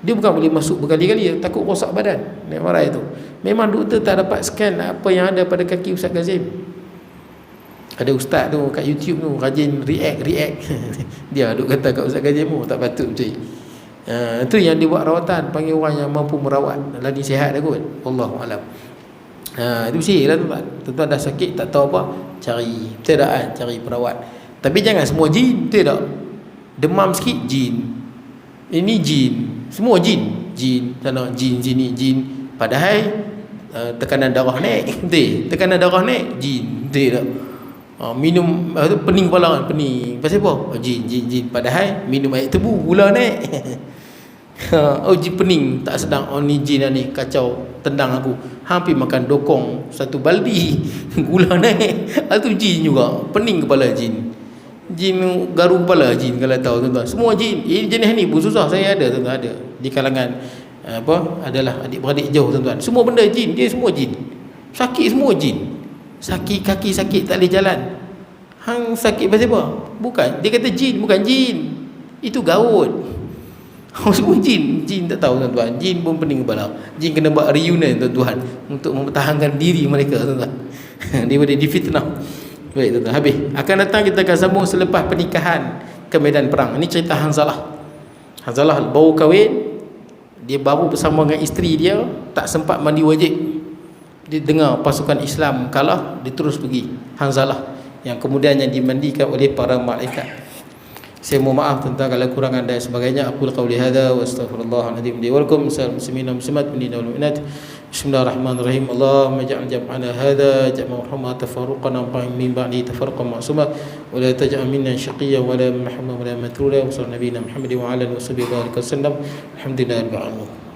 Dia bukan boleh masuk berkali-kali, takut rosak badan MRI tu. Memang doktor tak dapat scan apa yang ada pada kaki Ustaz Kazim. Ada ustaz tu kat YouTube tu rajin react dia duk kata kat Ustaz Kazim, tak patut macam ni. Itu yang dibuat rawatan, panggil orang yang mampu merawat, lagi sihat dah kot. Wallahu alam. Itu sihir lah tuan-tuan. Tuan-tuan dah sakit tak tahu apa, cari, betul tak kan, cari perawat. Tapi jangan semua jin, betul tak? Demam sikit jin, ini jin, semua jin sana, jin sini jin. Padahal tekanan darah naik, betul, tekanan darah naik jin, betul tak? Minum pening kepala kan, pening pasal apa? Jin. Padahal minum air tebu, gula naik. Jin pening tak sedang, ni jin ni kacau, tendang aku, hampir makan dokong satu baldi. Gula naik. Itu jin juga, pening kepala jin garu kepala jin, kalau tahu tuan-tuan. Semua jin. Jenis ni pun susah, saya ada tuan-tuan, ada di kalangan adalah adik-beradik jauh tuan-tuan. Semua benda jin, dia semua jin. Sakit semua jin. Sakit kaki, sakit tak boleh jalan. Hang sakit pasal apa? Bukan, dia kata jin, bukan jin. Itu gaut. Semua jin tak tahu tuan-tuan. Jin pun pening kepala. Jin kena buat reunion tuan-tuan untuk mempertahankan diri mereka tuan-tuan. Dia boleh difitnah. Baik tuan-tuan, habis. Akan datang kita akan sambung selepas pernikahan ke medan perang. Ini cerita Hanzalah. Hanzalah baru kahwin, dia baru bersama dengan isteri dia, tak sempat mandi wajib. Dia dengar pasukan Islam kalah, dia terus pergi. Hanzalah yang kemudiannya dimandikan oleh para malaikat. Saya mohon maaf tentang segala kurangan dan sebagainya. Aqul qawli hadza wa astaghfirullah al-azim li wa lakum. Muslimin wa muslimat minna wal mu'minat. Bismillahirrahmanirrahim. Allahumma ij'al jam'ana hadza jam'an marhuma tafarruqana min ba'di tafarruqan ma'suma wa la taj'al minna shaqiyyan wa la mahmuman wa la matrura wa sallallahu nabiyina Muhammad wa ala alihi wa sahbihi wa sallam. Alhamdulillahirabbil alamin.